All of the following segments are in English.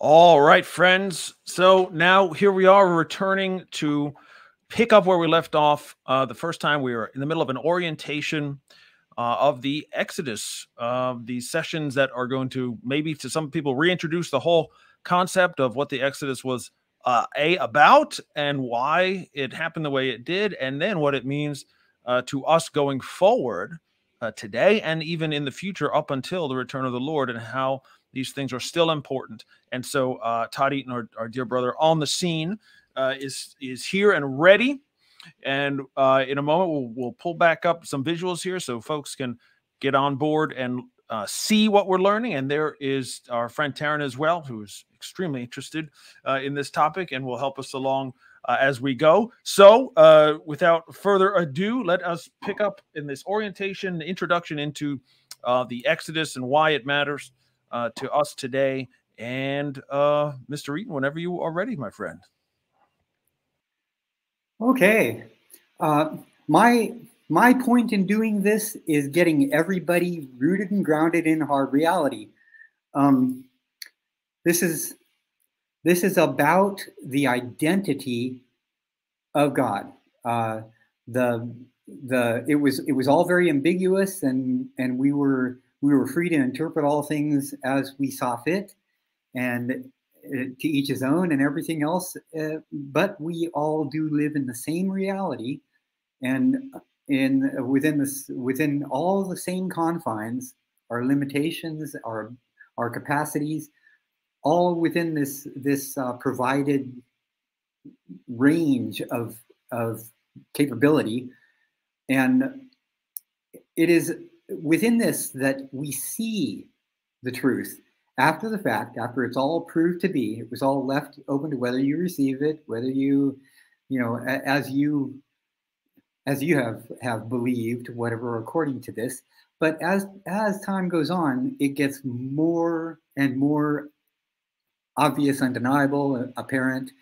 All right, friends. So now here we are returning to pick up where we left off. The first time we were in the middle of an orientation of the Exodus, these sessions that are going to maybe to some people reintroduce the whole concept of what the Exodus was about and why it happened the way it did, and then what it means to us going forward today and even in the future up until the return of the Lord, and how these things are still important. And so Todd Eaton, our dear brother on the scene, is here and ready. And in a moment, we'll pull back up some visuals here so folks can get on board and see what we're learning. And there is our friend Taryn as well, who is extremely interested in this topic and will help us along as we go. So without further ado, let us pick up in this orientation, introduction into the Exodus and why it matters to us today. And Mr. Eaton, whenever you are ready, my friend. Okay. My point in doing this is getting everybody rooted and grounded in hard reality. This is about the identity of God. It was all very ambiguous, and we were free to interpret all things as we saw fit, and to each his own and everything else. But we all do live in the same reality, and within all the same confines, our limitations, our capacities, all within this provided range of capability. And it is within this that we see the truth after the fact, after it's all proved to be. It was all left open to whether you receive it, whether you as you have believed, whatever, according to this. But as time goes on, it gets more and more obvious, undeniable, apparent.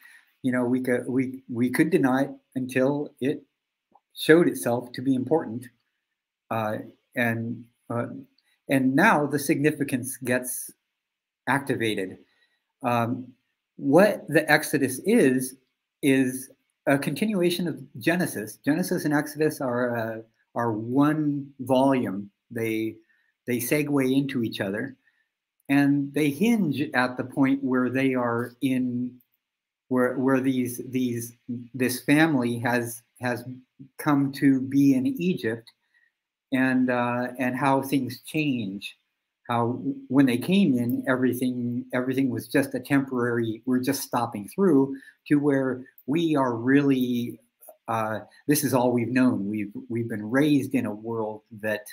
We could deny it until it showed itself to be important, and now the significance gets activated. What the Exodus is a continuation of Genesis. Genesis and Exodus are one volume. They segue into each other, and they hinge at the point where they are in where this family has come to be in Egypt, and how things change. How when they came in, everything was just a temporary. We're just stopping through, to where we are really. This is all we've known. We've been raised in a world that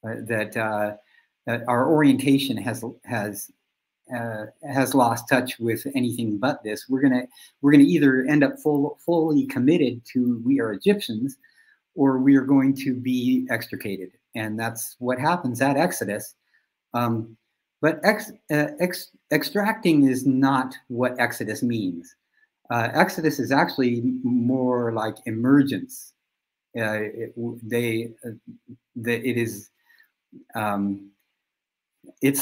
our orientation has lost touch with anything but this. We're gonna either end up fully committed to we are Egyptians, or we are going to be extricated, and that's what happens at Exodus. But extracting is not what Exodus means. Exodus is actually more like emergence. It's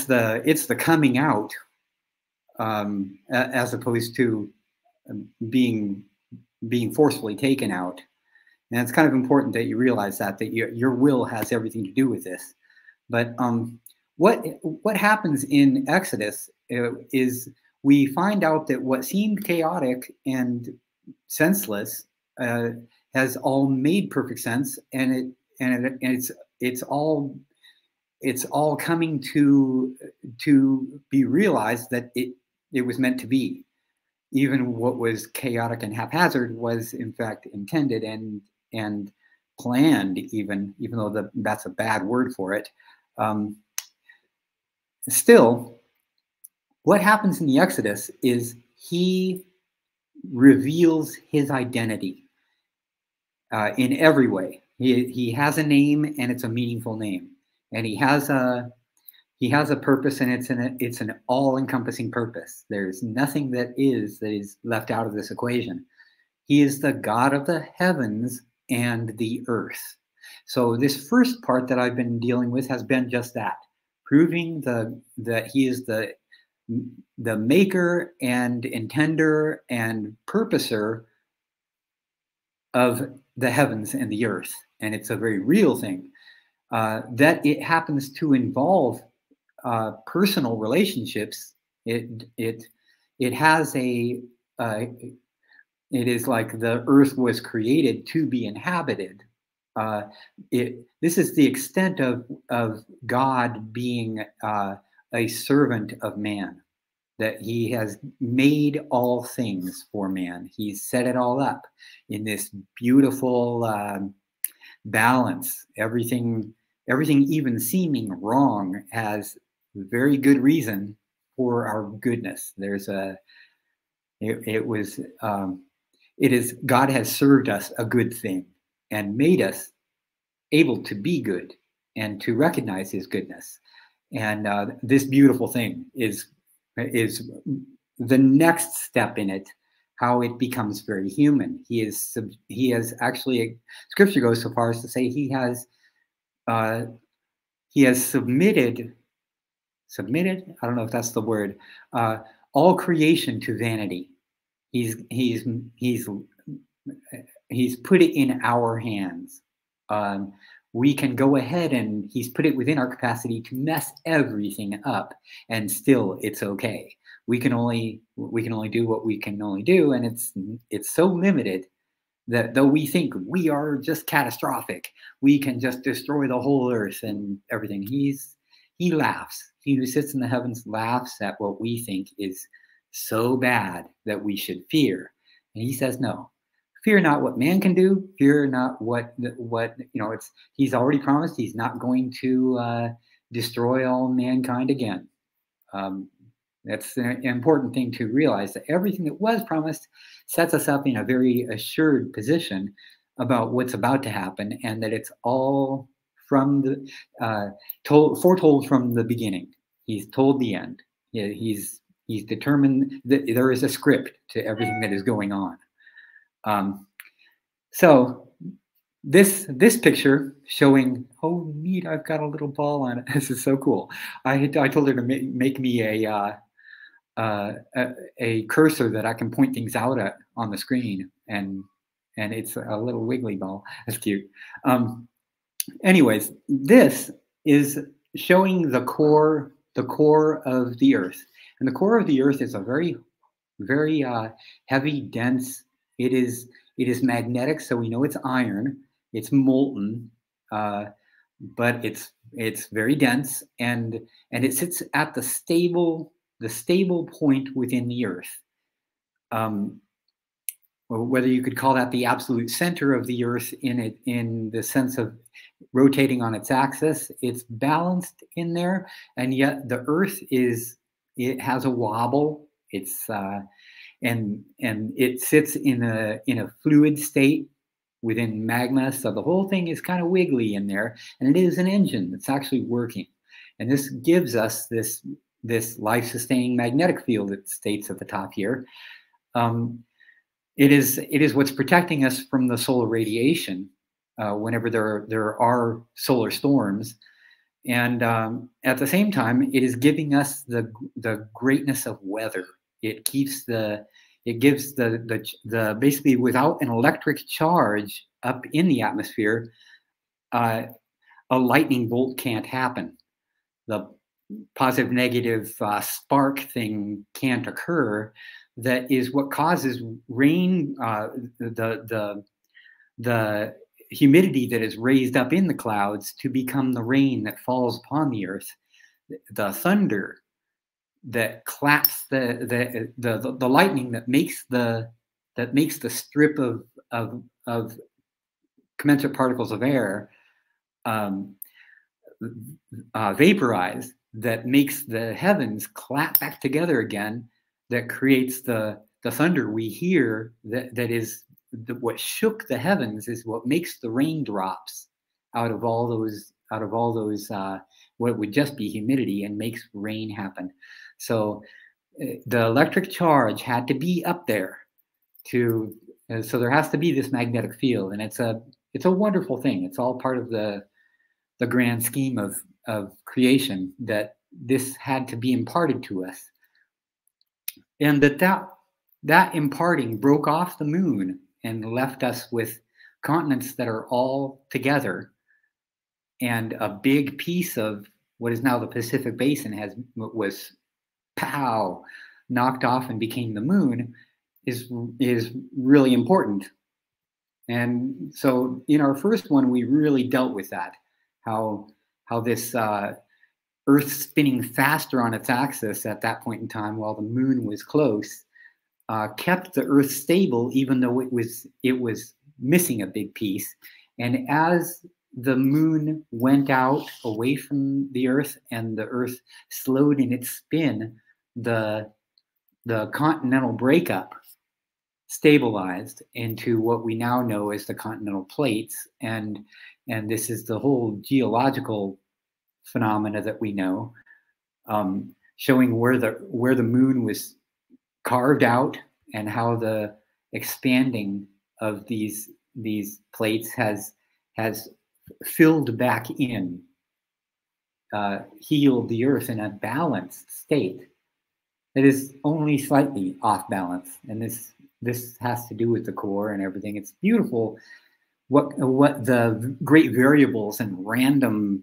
the coming out, as opposed to being forcefully taken out. And it's kind of important that you realize that your will has everything to do with this. But what happens in Exodus is we find out that what seemed chaotic and senseless has all made perfect sense, and it's all coming to be realized that it was meant to be. Even what was chaotic and haphazard was in fact intended and planned, even though that's a bad word for it. Still, what happens in the Exodus is he reveals his identity in every way. He has a name, and it's a meaningful name, and he has a purpose, and it's an all-encompassing purpose. There's nothing that is left out of this equation. He is the God of the heavens and the earth. So this first part that I've been dealing with has been just that, proving that he is the the maker and intender and purposer of the heavens and the earth. And it's a very real thing. That it happens to involve personal relationships. It has a it is like the earth was created to be inhabited. This is the extent of God being a servant of man, that he has made all things for man. He's set it all up in this beautiful balance. Everything even seeming wrong has very good reason for our goodness. God has served us a good thing and made us able to be good and to recognize his goodness. And this beautiful thing is the next step in it, how it becomes very human. He has actually, scripture goes so far as to say he has submitted, I don't know if that's the word, all creation to vanity. He's put it in our hands. We can go ahead, and he's put it within our capacity to mess everything up, and still it's okay. We can only do what we can only do, and it's so limited that though we think we are just catastrophic, we can just destroy the whole earth and everything. He laughs. He who sits in the heavens laughs at what we think is so bad that we should fear. And he says, no, fear not what man can do. Fear not what he's already promised. He's not going to destroy all mankind again. That's an important thing to realize, that everything that was promised sets us up in a very assured position about what's about to happen, and that it's all from the foretold from the beginning. He's told the end. He's determined that there is a script to everything that is going on. So this picture showing, oh neat, I've got a little ball on it. This is so cool. I told her to make me a cursor that I can point things out at on the screen, and it's a little wiggly ball. That's cute. Anyways, this is showing the core of the earth, and the core of the earth is a very, very heavy, dense. It is magnetic, so we know it's iron. It's molten, but it's very dense, and it sits at the stable point within the earth. Whether you could call that the absolute center of the earth in the sense of rotating on its axis, it's balanced in there, and yet the earth it has a wobble. It's and it sits in a fluid state within magma, so the whole thing is kind of wiggly in there, and it is an engine that's actually working, and this gives us this life-sustaining magnetic field that states at the top here. It is what's protecting us from the solar radiation whenever there are solar storms, and at the same time, it is giving us the greatness of weather. It gives the basically, without an electric charge up in the atmosphere, a lightning bolt can't happen. The positive negative spark thing can't occur. That is what causes rain. The humidity that is raised up in the clouds to become the rain that falls upon the earth. The thunder that claps the lightning that makes the strip of commensurate particles of air vaporize, that makes the heavens clap back together again, that creates the thunder we hear, that is what shook the heavens, is what makes the raindrops out of all those what would just be humidity, and makes rain happen. So the electric charge had to be up there so there has to be this magnetic field, and it's a wonderful thing. It's all part of the grand scheme of creation, that this had to be imparted to us. and that imparting broke off the moon and left us with continents that are all together, and a big piece of what is now the Pacific Basin was knocked off and became the moon, is really important. And so in our first one, we really dealt with that, how this Earth spinning faster on its axis at that point in time while the moon was close kept the Earth stable, even though it was missing a big piece. And as the moon went out away from the Earth and the Earth slowed in its spin, the continental breakup stabilized into what we now know as the continental plates, and this is the whole geological phenomena that we know, showing where the moon was carved out and how the expanding of these plates has filled back in, healed the Earth in a balanced state. It is only slightly off balance, and this has to do with the core and everything. It's beautiful what the great variables and random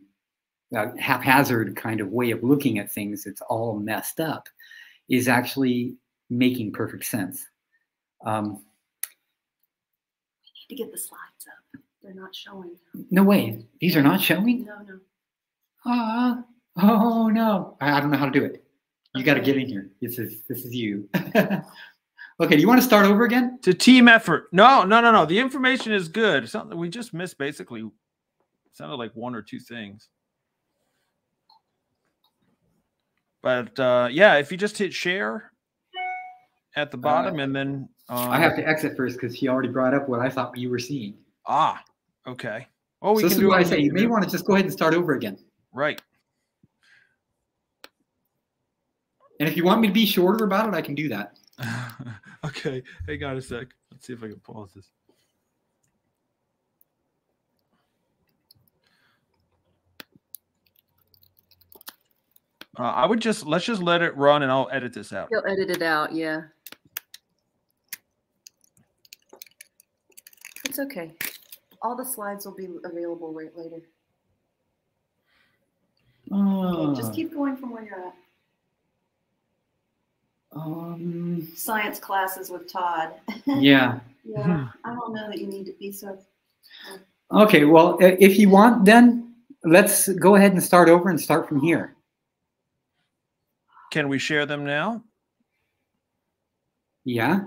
haphazard kind of way of looking at things, it's all messed up, is actually making perfect sense. We need to get the slides up. They're not showing. No way. These are not showing? No. Oh no. I don't know how to do it. You got to get in here. This is you. Okay, do you want to start over again? It's a team effort. No. The information is good. Something we just missed basically. It sounded like one or two things. But yeah, if you just hit share at the bottom and then I have to exit first because he already brought up what I thought you were seeing. Ah, okay. Oh, so this is what I say. You may want to just go ahead and start over again. Right. And if you want me to be shorter about it, I can do that. Okay. Hang on a sec. Let's see if I can pause this. Let's just let it run and I'll edit this out. You'll edit it out, yeah. It's okay. All the slides will be available right later. Okay, just keep going from where you're at. Science classes with Todd. Yeah. Yeah, I don't know that you need to be so. Okay, well, if you want, then let's go ahead and start over and start from here. Can we share them now? Yeah.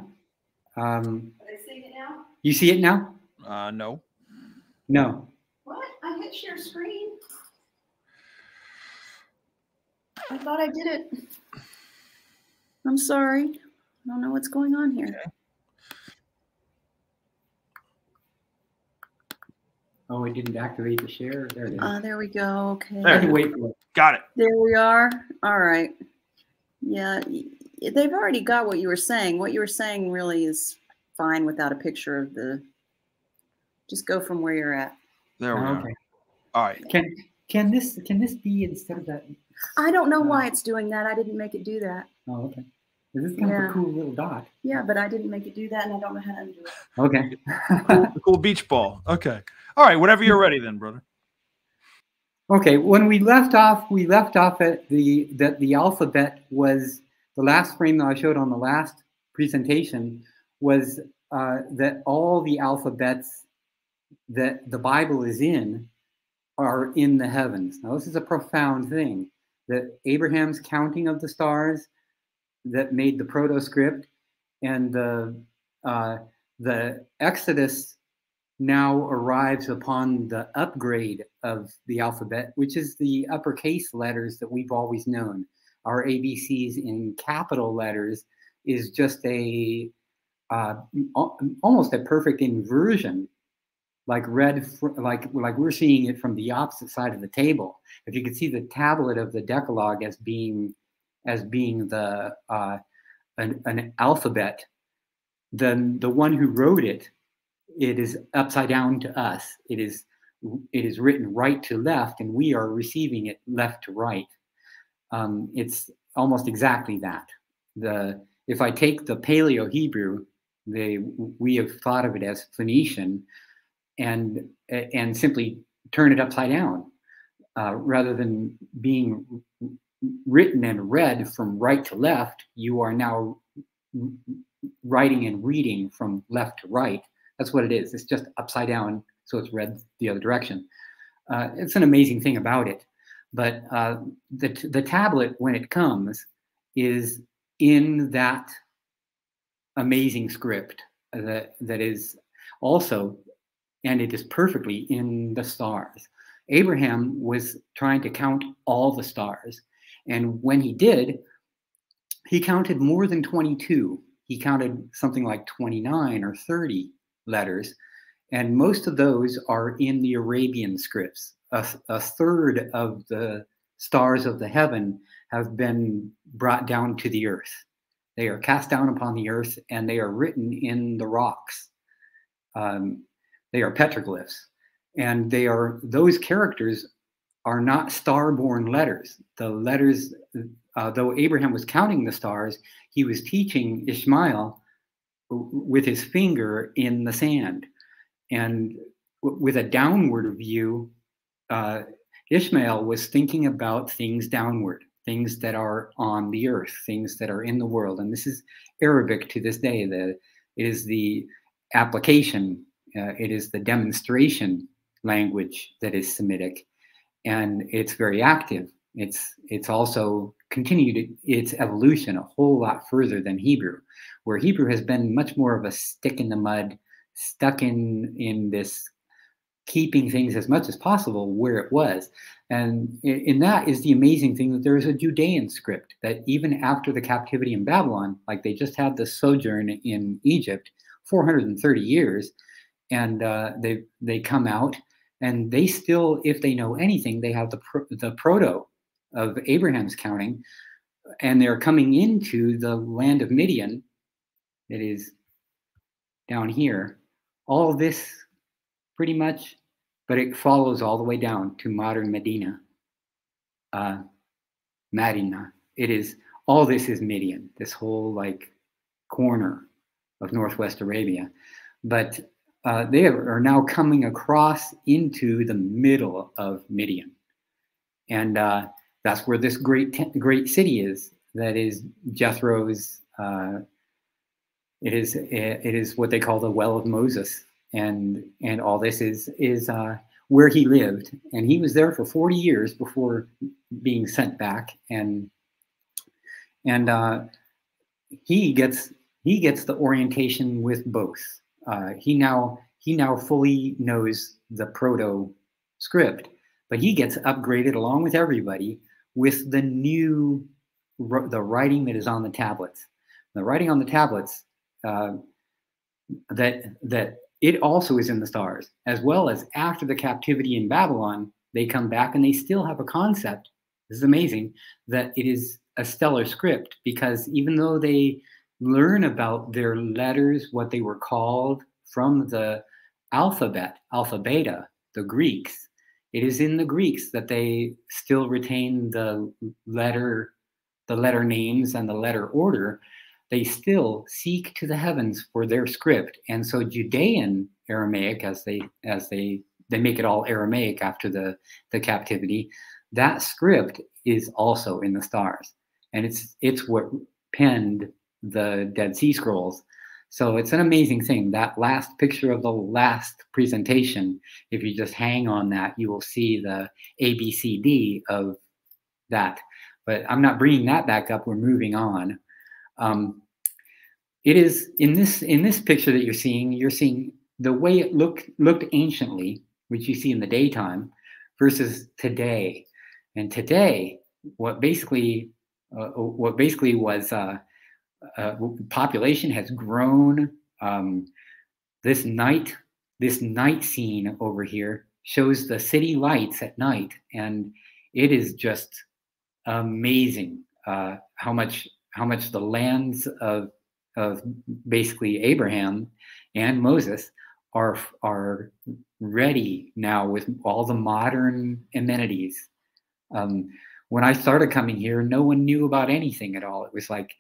Are they seeing it now? You see it now? No. No. What? I hit share screen. I thought I did it. I'm sorry. I don't know what's going on here. Okay. Oh, it didn't activate the share. There it is. There we go. Okay. I can wait for it. Got it. There we are. All right. Yeah, they've already got what you were saying. What you were saying really is fine without a picture of the. Just go from where you're at. There we go. Okay. All right. Can this be instead of that? I don't know why it's doing that. I didn't make it do that. Oh, okay. This is kind of a cool little dot. Yeah, but I didn't make it do that, and I don't know how to undo it. Okay. Cool beach ball. Okay. All right. Whenever you're ready, then, brother. Okay. When we left off at the alphabet was the last frame that I showed on the last presentation was that all the alphabets that the Bible is in are in the heavens. Now, this is a profound thing, that Abraham's counting of the stars that made the proto-script, and the Exodus now arrives upon the upgrade of the alphabet, which is the uppercase letters that we've always known. Our ABCs in capital letters is just a almost a perfect inversion, like we're seeing it from the opposite side of the table. If you could see the tablet of the Decalogue as being the an alphabet, then the one who wrote it is upside down to us. It is written right to left, and we are receiving it left to right. It's almost exactly that. if I take the Paleo-Hebrew, we have thought of it as Phoenician, and simply turn it upside down, rather than being written and read from right to left, you are now writing and reading from left to right. That's what it is. It's just upside down, so it's read the other direction. It's an amazing thing about it. But the tablet, when it comes, is in that amazing script that is also, and it is perfectly in the stars. Abraham was trying to count all the stars. And when he did, he counted more than 22. He counted something like 29 or 30 letters. And most of those are in the Arabian scripts. A third of the stars of the heaven have been brought down to the earth. They are cast down upon the earth, and they are written in the rocks. They are petroglyphs. And those characters are not star-born letters. The letters, though Abraham was counting the stars, he was teaching Ishmael with his finger in the sand. And with a downward view, Ishmael was thinking about things downward, things that are on the earth, things that are in the world. And this is Arabic to this day. It is the application, it is the demonstration language that is Semitic. And it's very active. It's also continued its evolution a whole lot further than Hebrew, where Hebrew has been much more of a stick in the mud, stuck in this keeping things as much as possible where it was. And in that is the amazing thing, that there is a Judean script that even after the captivity in Babylon, like they just had the sojourn in Egypt, 430 years, and they come out, and they still, if they know anything, they have the proto of Abraham's counting, and they're coming into the land of Midian. It is down here. All this pretty much, but it follows all the way down to modern Medina. Madinah. It is, all this is Midian, this whole like corner of Northwest Arabia. But they are now coming across into the middle of Midian. And that's where this great city is. That is Jethro's, it is what they call the Well of Moses. And all this is where he lived. And he was there for 40 years before being sent back. And he gets the orientation with both. He now fully knows the proto script, but he gets upgraded along with everybody with the writing that is on the tablets. The writing on the tablets, that it also is in the stars, as well as after the captivity in Babylon, they come back and they still have a concept. This is amazing, that it is a stellar script, because even though they learn about their letters, what they were called from the alphabet, alpha beta, the Greeks, it is in the Greeks that they still retain the letter names and the letter order. They still seek to the heavens for their script. And so Judean Aramaic, as they make it all Aramaic after the captivity, that script is also in the stars. And it's what penned the Dead Sea Scrolls. So it's an amazing thing. That last picture of the last presentation, if you just hang on that, you will see the ABCD of that. But I'm not bringing that back up. We're moving on. It is in this picture that you're seeing the way it looked anciently, which you see in the daytime, versus today. And today, what basically was population has grown. This night scene over here shows the city lights at night, and it is just amazing how much the lands of basically Abraham and Moses are ready now with all the modern amenities. when I started coming here, no one knew about anything at all. It was like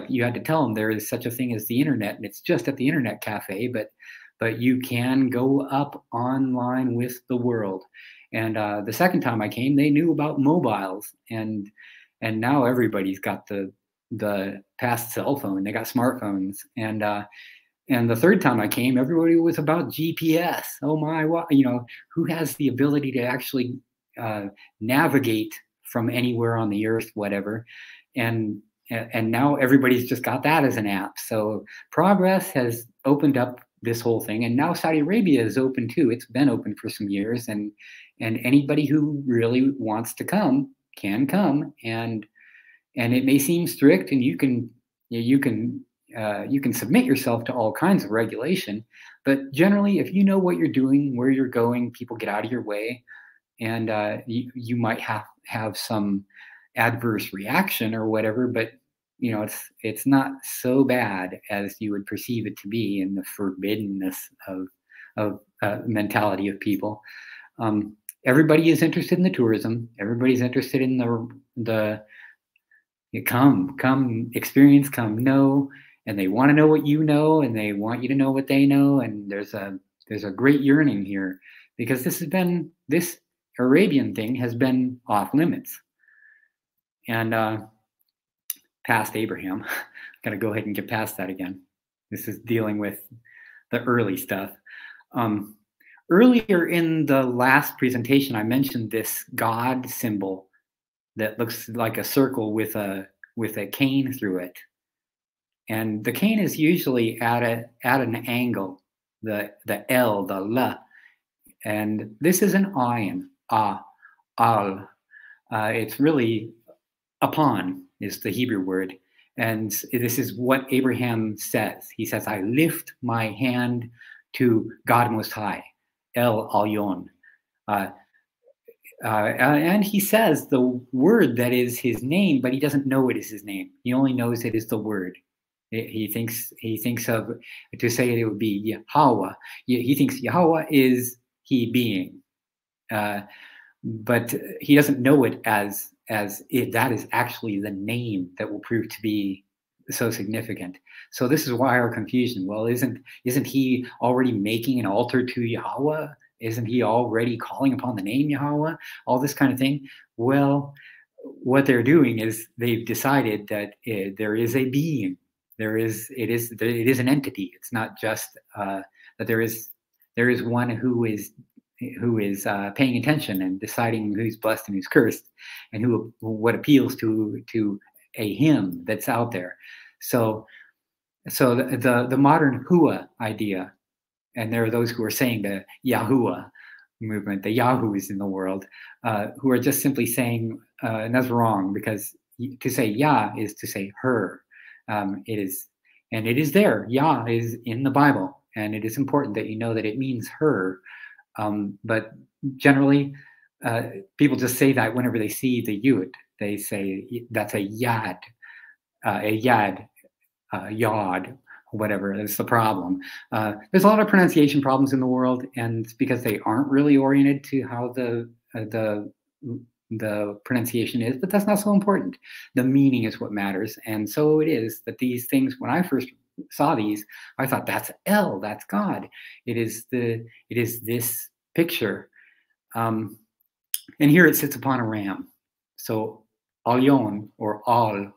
you had to tell them there is such a thing as the internet, and it's just at the internet cafe, but you can go up online with the world. And the second time I came, they knew about mobiles, and now everybody's got the past cell phone. They got smartphones, and the third time I came, everybody was about GPS. Oh my, what, who has the ability to actually navigate from anywhere on the earth, whatever. And now everybody's just got that as an app. So progress has opened up this whole thing. And now Saudi Arabia is open too. It's been open for some years. And anybody who really wants to come can come. And it may seem strict, and you can submit yourself to all kinds of regulation. But generally, if you know what you're doing, where you're going, people get out of your way. And you might have some adverse reaction or whatever, but it's not so bad as you would perceive it to be in the forbiddenness of mentality of people. Everybody is interested in the tourism. Everybody's interested in the come experience, come know, and they want to know what you know, and they want you to know what they know. And there's a great yearning here, because this Arabian thing has been off limits. And past Abraham, got to go ahead and get past that again. This is dealing with the early stuff. Earlier in the last presentation, I mentioned this God symbol that looks like a circle with a cane through it. And the cane is usually at an angle, the L, the La. And this is an ayin, al. It's really upon is the Hebrew word. And this is what Abraham says. He says, I lift my hand to God Most High, El Elyon. And he says the word that is his name, but he doesn't know it is his name. He only knows it is the word. He thinks of, to say it would be Yahweh. He thinks Yahweh is he being. But he doesn't know it as that is actually the name that will prove to be so significant. So this is why our confusion. Well, isn't he already making an altar to Yahweh? Isn't he already calling upon the name Yahweh? All this kind of thing. Well, what they're doing is they've decided that there is a being. It is an entity. It's not just that there is one who is paying attention and deciding who's blessed and who's cursed, and what appeals to a him that's out there. So the modern Hua idea, and there are those who are saying the Yahuwah movement, the Yahu's in the world, who are just simply saying, and that's wrong, because to say Yah is to say her. It is there. Yah is in the Bible, and it is important that you know that it means her. But generally, people just say that whenever they see the yud, they say that's a yad, yod, whatever. That's the problem. There's a lot of pronunciation problems in the world, and it's because they aren't really oriented to how the pronunciation is. But that's not so important. The meaning is what matters, and so it is that these things, when I first saw these, I thought that's El, that's God. It is this picture, and here it sits upon a ram. So Elyon or Al,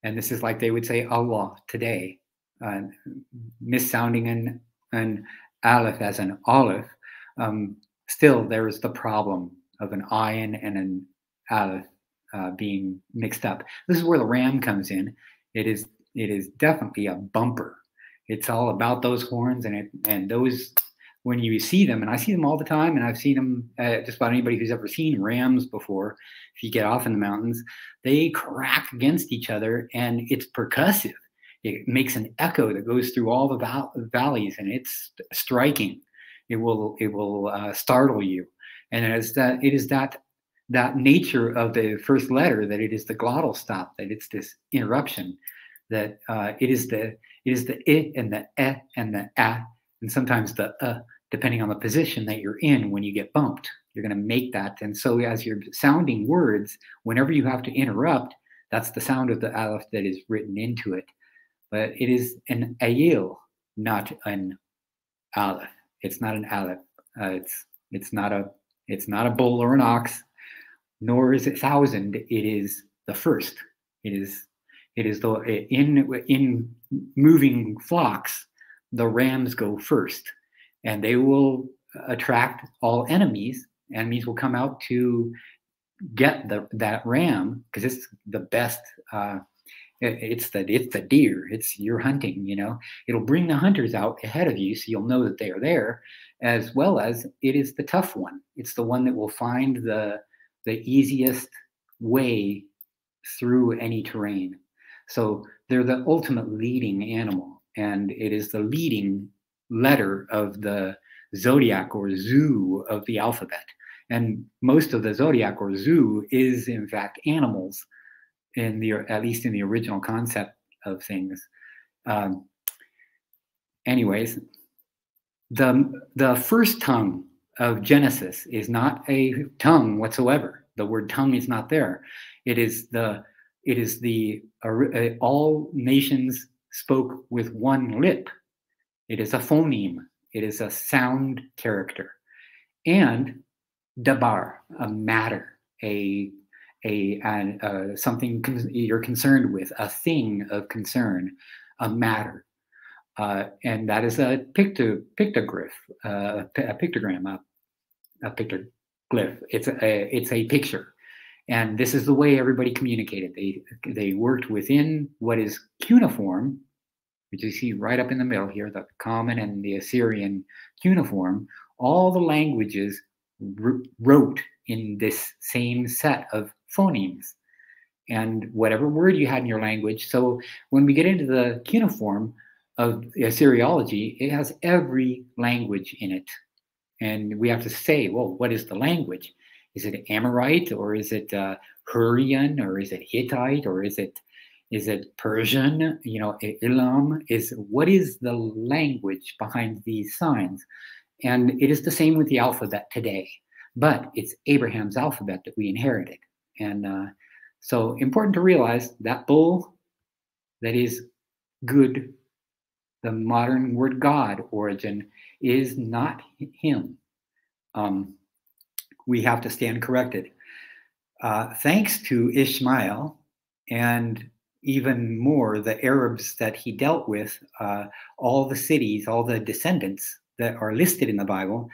and this is like they would say Allah today, missounding an aleph as an olive. Still, there is the problem of an ayin and an aleph being mixed up. This is where the ram comes in. It is definitely a bumper. It's all about those horns and those, when you see them, and I see them all the time, and I've seen them, just about anybody who's ever seen rams before, if you get off in the mountains, they crack against each other, and it's percussive. It makes an echo that goes through all the valleys, and it's striking. It will startle you. And it is that nature of the first letter, that it is the glottal stop, that it's this interruption, that it is the I and the and the a, and sometimes the depending on the position that you're in when you get bumped. You're going to make that. And so as you're sounding words, whenever you have to interrupt, that's the sound of the aleph that is written into it. But it is an ayil, not an aleph. It's not an aleph. It's not a bull or an ox, nor is it thousand. It is the first. It is the in moving flocks, the rams go first, and they will attract all enemies. Enemies will come out to get that ram because it's the best. It's the deer. You're hunting. It'll bring the hunters out ahead of you, so you'll know that they are there. As well as it is the tough one. It's the one that will find the easiest way through any terrain. So they're the ultimate leading animal, and it is the leading letter of the zodiac or zoo of the alphabet. And most of the zodiac or zoo is in fact animals, at least in the original concept of things. Anyways, the first tongue of Genesis is not a tongue whatsoever. The word tongue is not there. It is all nations spoke with one lip. It is a phoneme. It is a sound character. And dabar, a matter, something you're concerned with, a thing of concern, a matter. And that is a pictoglyph, a pictogram, a pictoglyph. It's a picture, and this is the way everybody communicated. They worked within what is cuneiform, which you see right up in the middle here, the Common and the Assyrian cuneiform. All the languages wrote in this same set of phonemes, and whatever word you had in your language. So when we get into the cuneiform of Assyriology, it has every language in it. And we have to say, well, what is the language? Is it Amorite, or is it Hurrian, or is it Hittite, or is it Persian? Elam what is the language behind these signs? And it is the same with the alphabet today, but it's Abraham's alphabet that we inherited. And so important to realize that bull that is good, the modern word God origin, is not him. We have to stand corrected. Thanks to Ishmael, and even more the Arabs that he dealt with, all the cities, all the descendants that are listed in the Bible,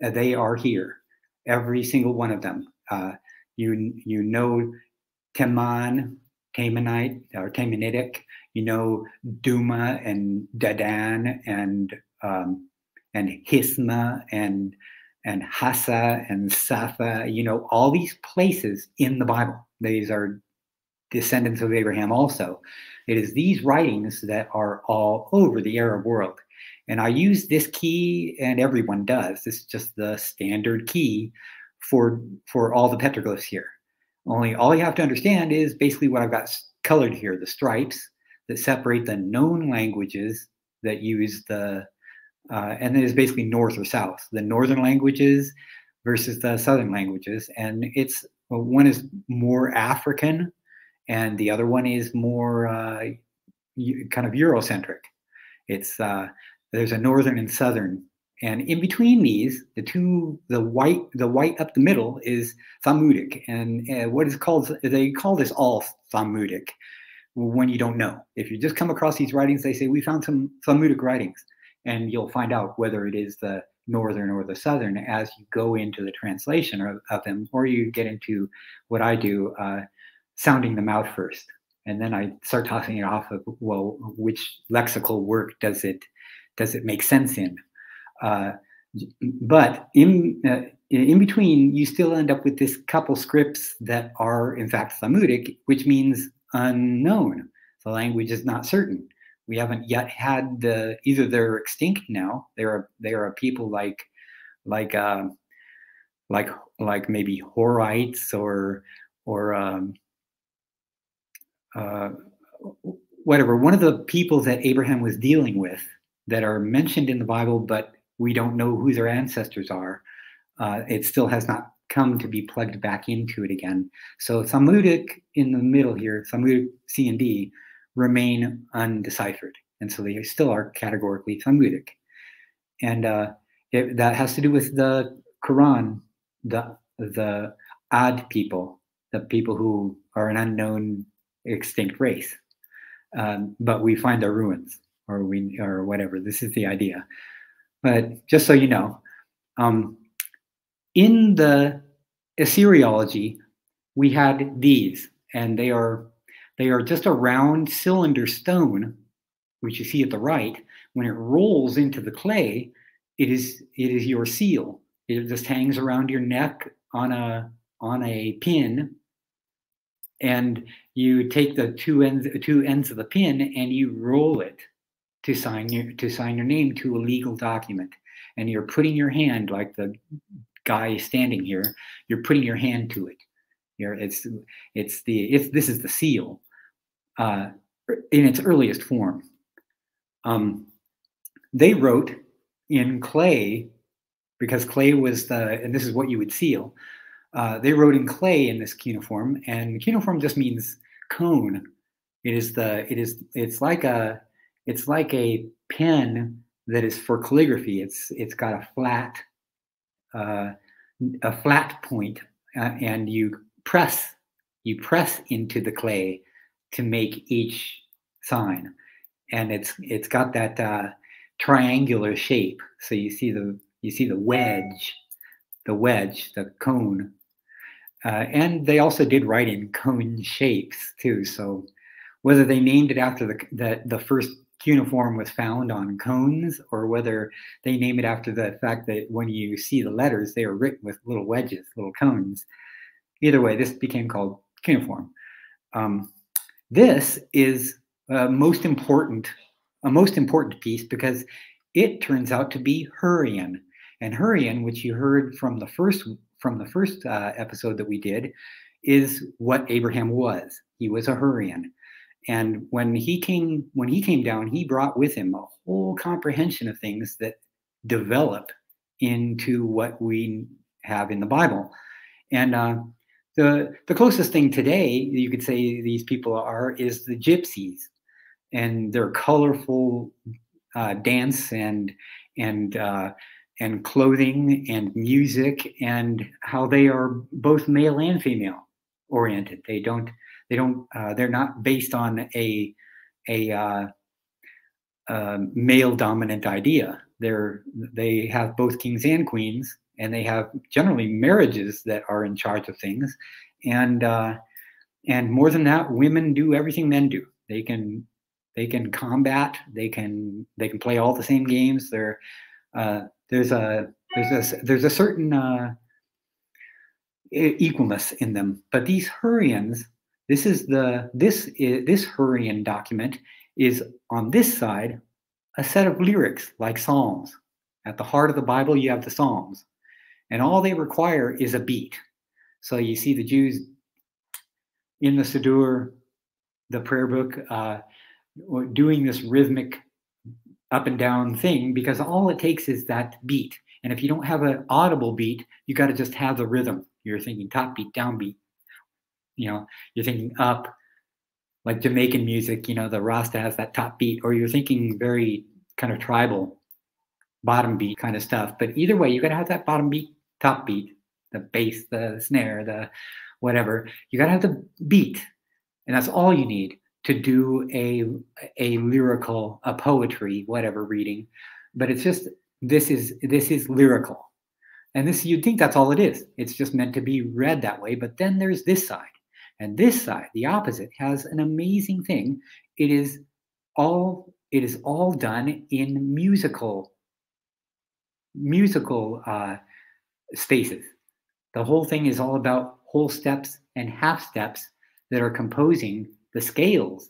they are here. Every single one of them. You know Teman, Temanite, or Temanitic. You know Duma and Dadan and Hisma and Hassa and Sapha. All these places in the Bible. These are descendants of Abraham also. It is these writings that are all over the Arab world. And I use this key, and everyone does. This is just the standard key for all the petroglyphs here. Only all you have to understand is basically what I've got colored here, the stripes that separate the known languages that use and then it's basically north or south, the northern languages versus the southern languages. And one is more African, and the other one is more kind of Eurocentric. There's a northern and southern, and in between these, the white up the middle is Thalmudic, and they call this all Thalmudic when you don't know. If you just come across these writings, they say we found some Thalmudic writings, and you'll find out whether it is the northern or the southern as you go into the translation of them, or you get into what I do, sounding them out first, and then I start tossing it off of, well, which lexical work does it make sense in? But in between, you still end up with this couple scripts that are in fact Thalmudic, which means unknown. The language is not certain. We haven't yet had either they're extinct now. There are people like maybe Horites or whatever. One of the people that Abraham was dealing with that are mentioned in the Bible, but we don't know who their ancestors are. it still has not come to be plugged back into it again. So Talmudic in the middle here, Talmudic C and D, remain undeciphered. And so they still are categorically Talmudic. And that has to do with the Quran, the Ad people, the people who are an unknown extinct race. But we find their ruins, or whatever. This is the idea. But just so you know, in the Assyriology, we had these, and they are just a round cylinder stone, which you see at the right. When it rolls into the clay, it is your seal. It just hangs around your neck on a pin, and you take the two ends of the pin and you roll it to sign your name to a legal document. And you're putting your hand, like the guy standing here, you're putting your hand to it. This is the seal in its earliest form. They wrote in clay, because clay was and this is what you would seal. They wrote in clay in this cuneiform, and cuneiform just means cone. It's like a pen that is for calligraphy. It's got a flat point, and you press into the clay to make each sign, and it's got that triangular shape. So you see the wedge, the cone, and they also did write in cone shapes too. So whether they named it after the first cuneiform was found on cones, or whether they name it after the fact that when you see the letters, they are written with little wedges, little cones. Either way, this became called cuneiform. This is a most important piece, because it turns out to be Hurrian. And Hurrian, which you heard from the first episode that we did, is what Abraham was. He was a Hurrian. And when he came down, he brought with him a whole comprehension of things that develop into what we have in the Bible. And the closest thing today you could say these people is the Gypsies, and their colorful dance and clothing and music, and how they are both male and female oriented. They're not based on a male dominant idea. They have both kings and queens, and they have generally marriages that are in charge of things. And more than that, women do everything men do. They can combat. They can play all the same games. There's a certain equalness in them. But these Hurrians, this Hurrian document is on this side a set of lyrics like Psalms. At the heart of the Bible, you have the Psalms, and all they require is a beat. So you see the Jews in the Siddur, the prayer book, doing this rhythmic up and down thing, because all it takes is that beat. And if you don't have an audible beat, you got to just have the rhythm. You're thinking top beat, down beat. You're thinking up, like Jamaican music, the Rasta has that top beat, or you're thinking very kind of tribal bottom beat kind of stuff. But either way, you got to have that bottom beat, top beat, the bass, the snare, the whatever. You got to have the beat. And that's all you need to do a lyrical, a poetry, whatever reading. But it's just, this is lyrical. And this, you'd think that's all it is. It's just meant to be read that way. But then there's this side. And this side, the opposite, has an amazing thing. It is all done in musical spaces. The whole thing is all about whole steps and half steps that are composing the scales,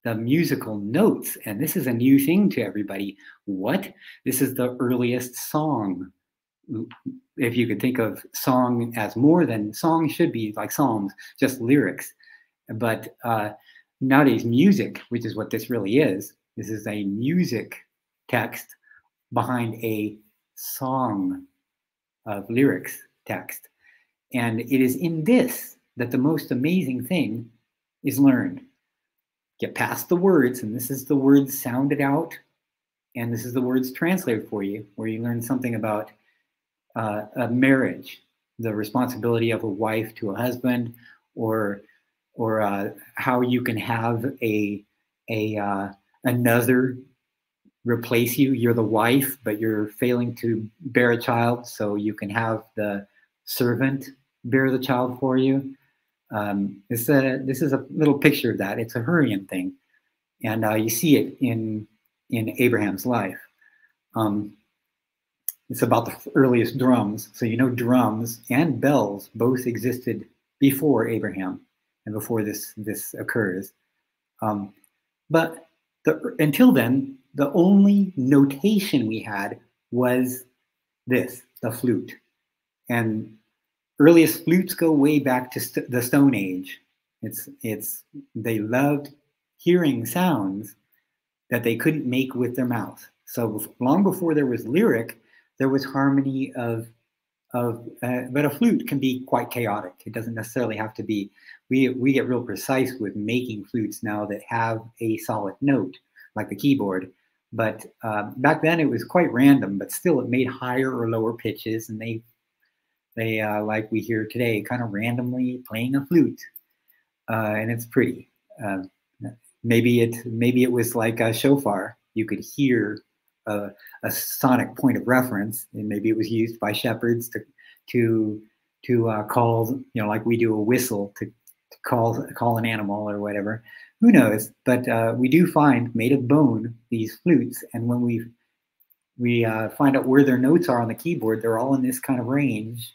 the musical notes. And this is a new thing to everybody. What? This is the earliest song. If you could think of song as more than song, should be like psalms, just lyrics. But nowadays, music, which is what this really is, this is a music text behind a song of lyrics text. And it is in this that the most amazing thing is learned. Get past the words, and this is the words sounded out, and this is the words translated for you, where you learn something about a marriage, the responsibility of a wife to a husband, or how you can have another replace you. You're the wife, but you're failing to bear a child, so you can have the servant bear the child for you. This is a little picture of that. It's a Hurrian thing, and you see it in Abraham's life. It's about the earliest drums. So drums and bells both existed before Abraham and before this occurs. But until then, the only notation we had was this, the flute. And earliest flutes go way back to the Stone Age. They loved hearing sounds that they couldn't make with their mouth. So long before there was lyric, there was harmony but a flute can be quite chaotic. It doesn't necessarily have to be. We get real precise with making flutes now that have a solid note, like the keyboard. But back then it was quite random, but still it made higher or lower pitches, and they like we hear today, kind of randomly playing a flute, and it's pretty. Maybe it was like a shofar. You could hear a sonic point of reference, and maybe it was used by shepherds to call, like we do a whistle to call an animal or whatever. Who knows? But we do find, made of bone, these flutes, and when we find out where their notes are on the keyboard, they're all in this kind of range,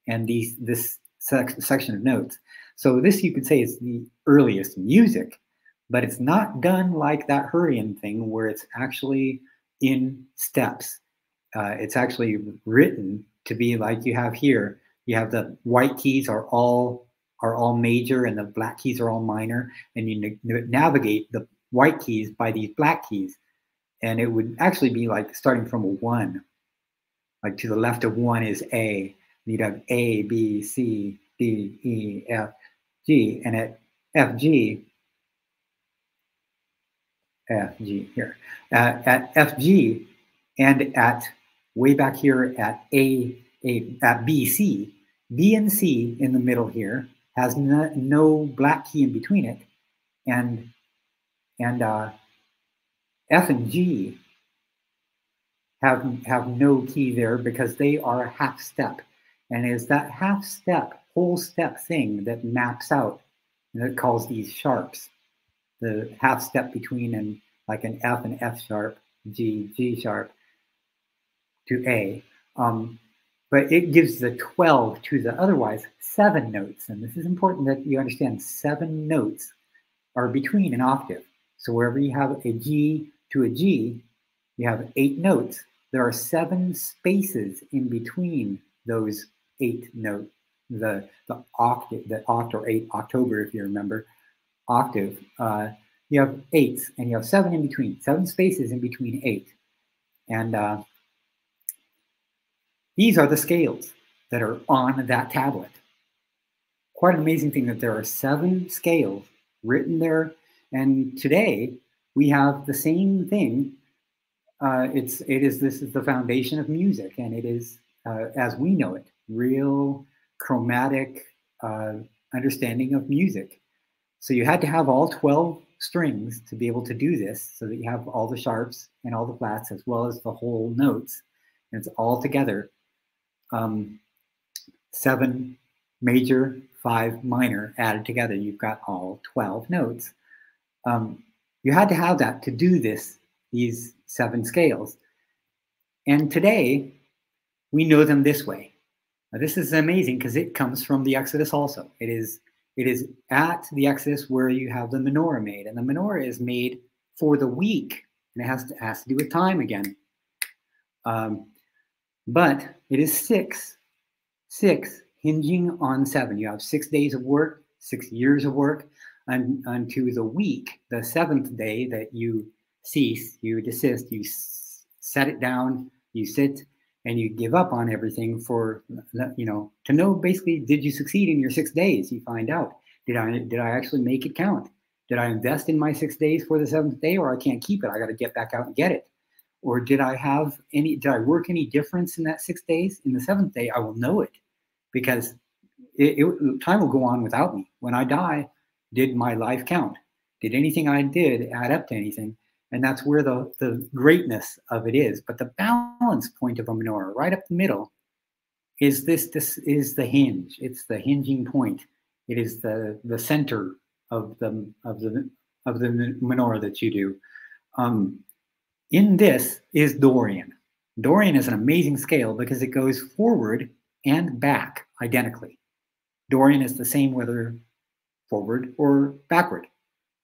and this section of notes. So this, you could say, is the earliest music, but it's not done like that Hurrian thing where it's actually in steps. It's actually written to be like you have here. You have the white keys are all major, and the black keys are all minor, and you navigate the white keys by these black keys, and it would actually be like starting from a 1. Like to the left of 1 is A. You'd have A, B, C, D, E, F, G, and at F, G here. At F, G, and at way back here at at B, C, B and C in the middle here has no black key in between it, and F and G have no key there because they are a half step, and it's that half step, whole step thing that maps out, and it calls these sharps. The half step between like an F and F sharp, G sharp to A. But it gives the 12 to the otherwise 7 notes. And this is important that you understand 7 notes are between an octave. So wherever you have a G to a G, you have 8 notes. There are 7 spaces in between those 8 notes. The octave, the oct or 8, October, if you remember, octave. You have 8s, and you have 7 in between, 7 spaces in between 8. And these are the scales that are on that tablet. Quite an amazing thing that there are 7 scales written there. And today we have the same thing. This is the foundation of music, and it is, as we know it, real chromatic understanding of music. So you had to have all 12 strings to be able to do this, so that you have all the sharps and all the flats as well as the whole notes, and it's all together. 7 major, 5 minor added together, you've got all 12 notes. You had to have that to do these 7 scales. And today we know them this way. Now, this is amazing because it comes from the Exodus also. It is at the Exodus where you have the menorah made, and the menorah is made for the week, and it has to do with time again. But it is 6 hinging on 7. You have 6 days of work, 6 years of work, and unto the week, the 7th day that you cease, you desist, you set it down, you sit, and you give up on everything for, to know basically, did you succeed in your 6 days? You find out, did I actually make it count? Did I invest in my 6 days for the 7th day, or I can't keep it? I got to get back out and get it. Or did I work any difference in that 6 days? In the 7th day, I will know it, because time will go on without me. When I die, did my life count? Did anything I did add up to anything? And that's where the greatness of it is. But the balance point of a menorah, right up the middle, is this is the hinge. It's the hinging point. It is the center of the menorah that you do. In this is Dorian. Dorian is an amazing scale because it goes forward and back identically. Dorian is the same whether forward or backward.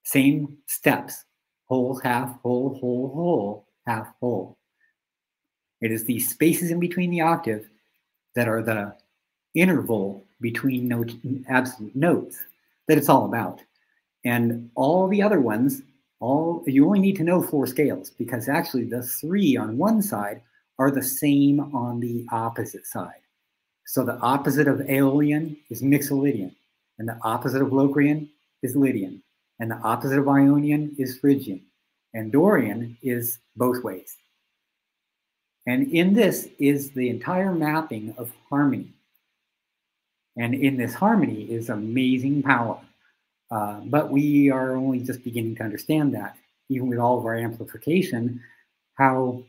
Same steps. Whole, half, whole, whole, whole, half, whole. It is these spaces in between the octave that are the interval between absolute notes that it's all about. And all the other ones, you only need to know 4 scales, because actually the 3 on one side are the same on the opposite side. So the opposite of Aeolian is Mixolydian, and the opposite of Locrian is Lydian, and the opposite of Ionian is Phrygian, and Dorian is both ways. And in this is the entire mapping of harmony. And in this harmony is amazing power. But we are only just beginning to understand that, even with all of our amplification, how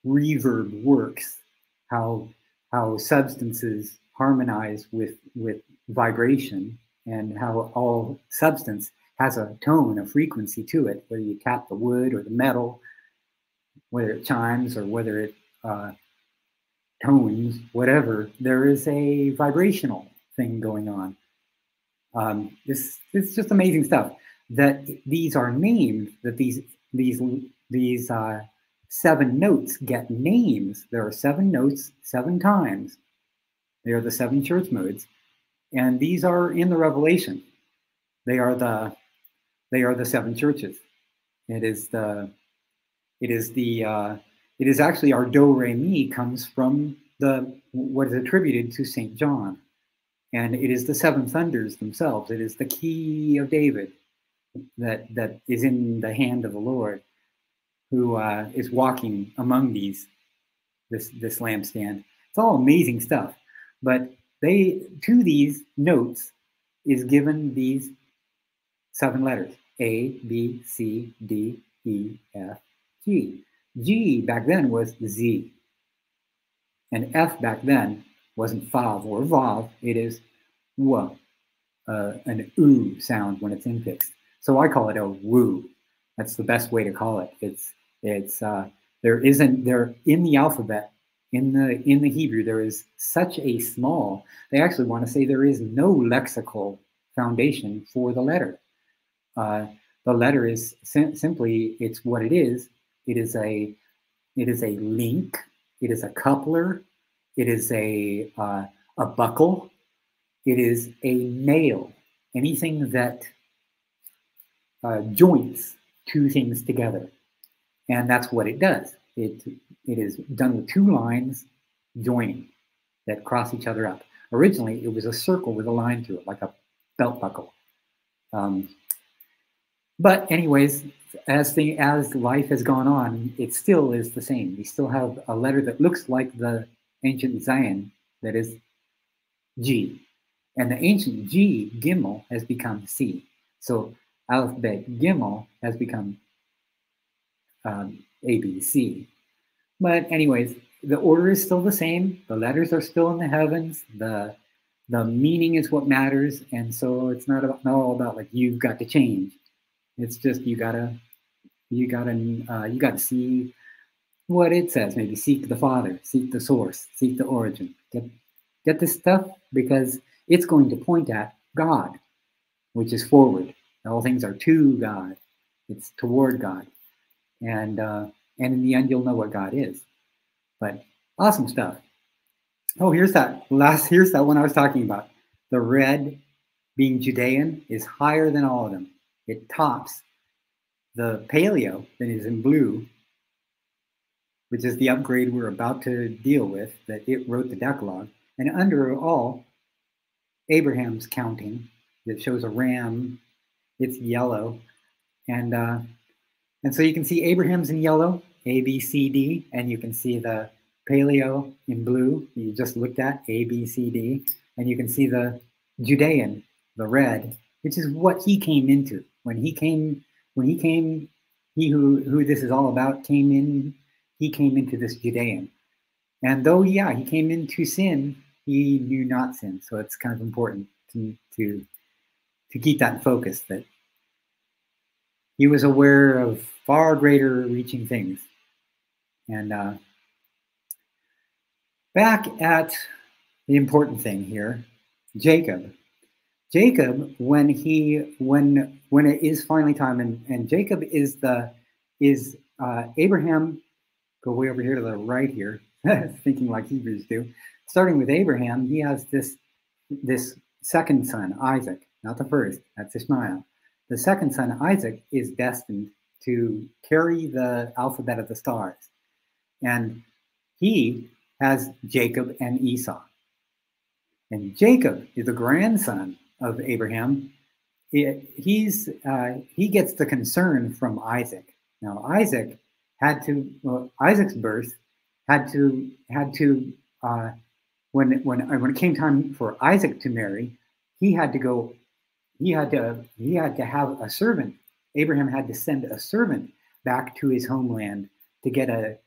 reverb works, how substances harmonize with vibration, and how all substance has a tone, a frequency to it, whether you tap the wood or the metal, whether it chimes or whether it tones, whatever, there is a vibrational thing going on. This is just amazing stuff. That these are named, that these 7 notes get names. There are 7 notes 7 times. They are the 7 church modes, and these are in the Revelation. They are the 7 churches. It is actually our do re mi comes from what is attributed to Saint John, and it is the 7 thunders themselves. It is the key of David that is in the hand of the Lord, who is walking among this lampstand. It's all amazing stuff, but to these notes is given these 7 letters: A, B, C, D, E, F, G. G back then was Z, and F back then wasn't Fav or Vav. It is W, an oo sound when it's infixed. So I call it a woo. That's the best way to call it. There in the alphabet, in the Hebrew, there is such a small. They actually want to say there is no lexical foundation for the letter. The letter is simply, it's what it is. It is a link. It is a coupler. It is a buckle. It is a nail. Anything that joints 2 things together, and that's what it does. It is done with 2 lines joining that cross each other up. Originally, it was a circle with a line through it, like a belt buckle. But anyways, as life has gone on, it still is the same. We still have a letter that looks like the ancient Zayin, that is G. And the ancient G, Gimel, has become C. So Aleph, Bet, Gimel has become A, B, C. But anyways, the order is still the same. The letters are still in the heavens. The meaning is what matters. And so it's not all about like you've got to change. It's just you gotta see what it says. Maybe seek the Father, seek the source, seek the origin. Get this stuff, because it's going to point at God, which is forward. All things are to God. It's toward God, and in the end, you'll know what God is. But awesome stuff. Oh, here's that one I was talking about. The red, being Judean, is higher than all of them. It tops the paleo that is in blue, which is the upgrade we're about to deal with, that it wrote the Decalogue. And under all, Abraham's counting that shows a ram. It's yellow, and so you can see Abraham's in yellow, A, B, C, D, and you can see the Paleo in blue. You just looked at A, B, C, D, and you can see the Judean, the red, which is what he came into when he came. He who this is all about came in. He came into this Judean, and though he came into sin, he knew not sin. So it's kind of important to keep that in focus, that he was aware of far greater reaching things. And back at the important thing here, Jacob, when it is finally time, and Jacob is Abraham. Go way over here to the right here, thinking like Hebrews do. Starting with Abraham, he has this second son, Isaac, not the first. That's Ishmael. The second son, Isaac, is destined to carry the alphabet of the stars, and he has Jacob and Esau. And Jacob is the grandson of Abraham. He gets the concern from Isaac. Now, Isaac's birth had to when it came time for Isaac to marry, he had to have a servant. Abraham had to send a servant back to his homeland to get a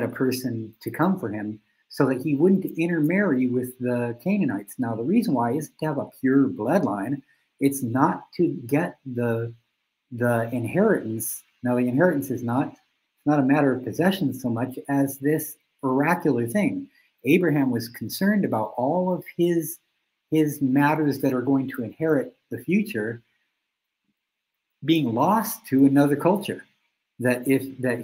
person to come for him, so that he wouldn't intermarry with the Canaanites. Now, the reason why is to have a pure bloodline. It's not to get the inheritance. Now, the inheritance is not a matter of possession so much as this oracular thing. Abraham was concerned about all of his matters that are going to inherit the future being lost to another culture. That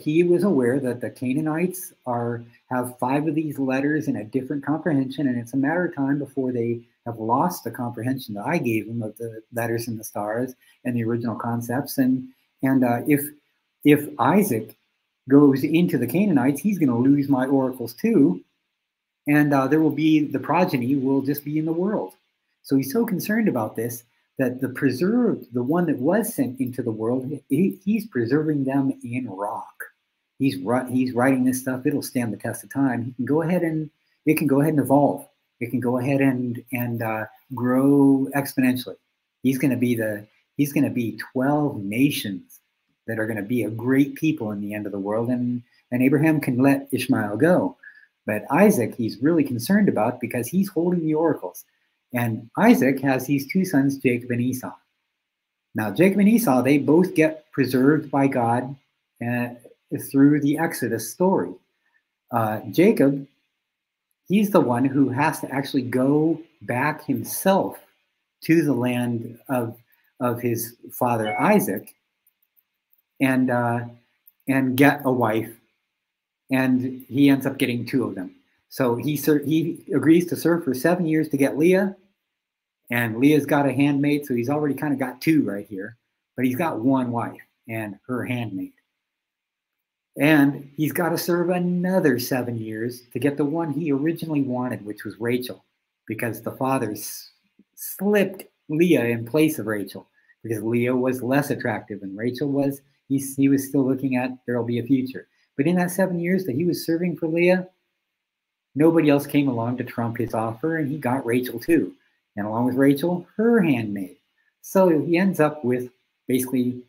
he was aware that the Canaanites have 5 of these letters in a different comprehension, and it's a matter of time before they have lost the comprehension that I gave them of the letters and the stars and the original concepts. And if Isaac goes into the Canaanites, he's going to lose my oracles too, and there will be the progeny will just be in the world. So he's so concerned about this that the one that was sent into the world, he's preserving them in rock. He's writing this stuff. It'll stand the test of time. It can go ahead and evolve. It can go ahead and grow exponentially. He's going to be 12 nations that are going to be a great people in the end of the world. And Abraham can let Ishmael go, but Isaac he's really concerned about because he's holding the oracles. And Isaac has these 2 sons, Jacob and Esau. Now, Jacob and Esau, they both get preserved by God through the Exodus story. Jacob, he's the one who has to actually go back himself to the land of his father Isaac and get a wife. And he ends up getting 2 of them. So he agrees to serve for 7 years to get Leah, and Leah's got a handmaid, so he's already kind of got 2 right here, but he's got 1 wife and her handmaid. And he's got to serve another 7 years to get the one he originally wanted, which was Rachel, because the father slipped Leah in place of Rachel, because Leah was less attractive and Rachel was, he was still looking at there'll be a future. But in that 7 years that he was serving for Leah, nobody else came along to trump his offer, and he got Rachel too. And along with Rachel, her handmaid. So he ends up with basically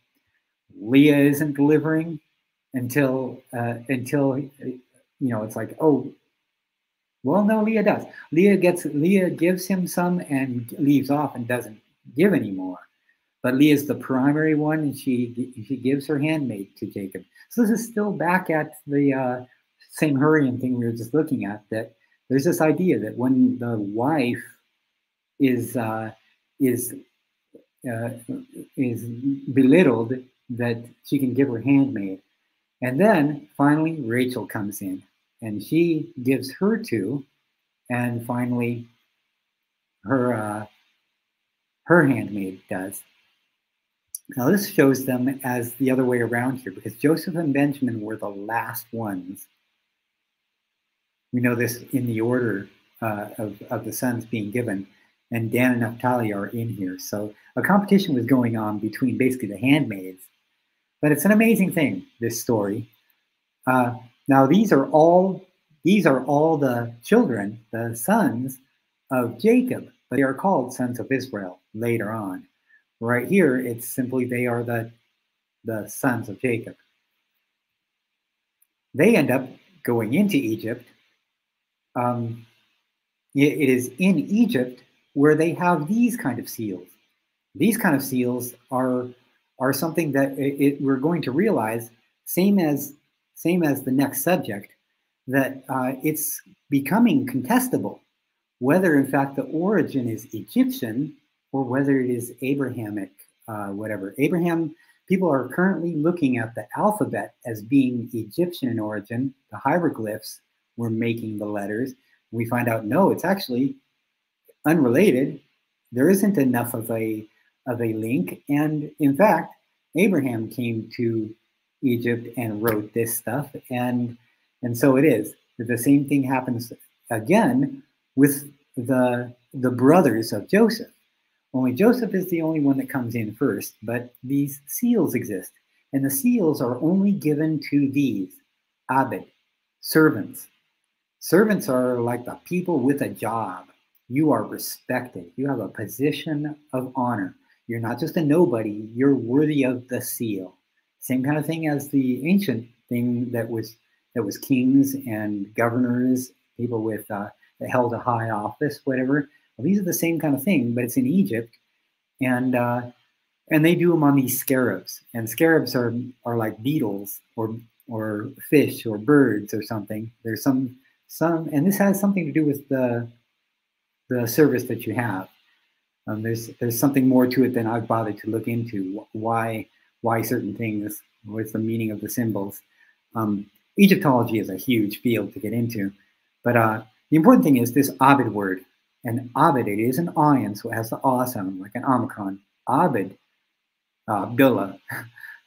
Leah isn't delivering until it's like, oh, well, no, Leah does. Leah gives him some and leaves off and doesn't give anymore. But Leah's the primary one, and she gives her handmaid to Jacob. So this is still back at the same Hurrian thing we were just looking at, that there's this idea that when the wife is belittled, that she can give her handmaid. And then finally Rachel comes in and she gives her 2, and finally her handmaid does. Now this shows them as the other way around here, because Joseph and Benjamin were the last ones We know this in the order of the sons being given, and Dan and Naphtali are in here. So a competition was going on between basically the handmaids. But it's an amazing thing, this story. Now these are all the children, the sons of Jacob, but they are called sons of Israel later on. Right here, it's simply they are the sons of Jacob. They end up going into Egypt. It is in Egypt where they have these kind of seals. These kind of seals are something that we're going to realize, same as the next subject, that it's becoming contestable whether in fact the origin is Egyptian or whether it is Abrahamic, whatever. People are currently looking at the alphabet as being Egyptian in origin. The hieroglyphs were making the letters. We find out, no, it's actually unrelated. There isn't enough of a link. And in fact, Abraham came to Egypt and wrote this stuff. And so it is. The same thing happens again with the brothers of Joseph. Only Joseph is the only one that comes in first, but these seals exist. And the seals are only given to these, abed, servants. Servants are like the people with a job. You are respected. You have a position of honor. You're not just a nobody. You're worthy of the seal. Same kind of thing as the ancient thing that was kings and governors, people with that held a high office, whatever. Well, these are the same kind of thing, but it's in Egypt, and they do them on these scarabs. And scarabs are like beetles or fish or birds or something. There's some, and this has something to do with the service that you have. There's something more to it than I've bothered to look into. Why certain things? What's the meaning of the symbols? Egyptology is a huge field to get into, but the important thing is this Abed word. And Abed, it is an ayin, so it has the ah sound, like an omicron. Abed, Billah,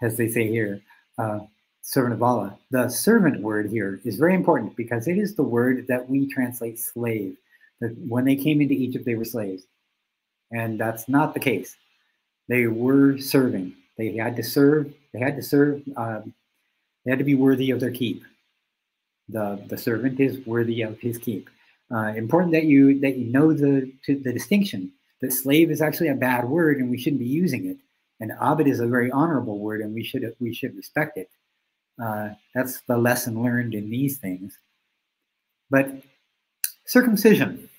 as they say here, servant of Allah. The servant word here is very important because it is the word that we translate slave. That when they came into Egypt, they were slaves. And that's not the case. They were serving. They had to serve. They had to be worthy of their keep. The servant is worthy of his keep. Important that you know the distinction. That slave is actually a bad word, and we shouldn't be using it. And abed is a very honorable word, and we should respect it. That's the lesson learned in these things. But circumcision,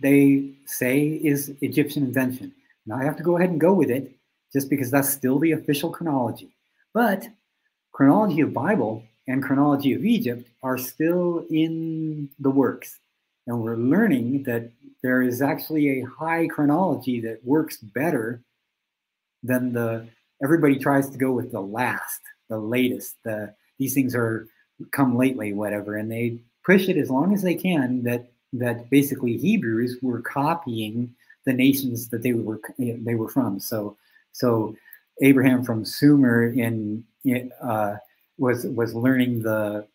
they say, is Egyptian invention. Now I have to go ahead and go with it, just because that's still the official chronology. But chronology of Bible and chronology of Egypt are still in the works. And we're learning that there is actually a high chronology that works better than everybody tries to go with the latest. These things are come lately, whatever, and they push it as long as they can that basically Hebrews were copying the nations that they were from. So Abraham from Sumer was learning the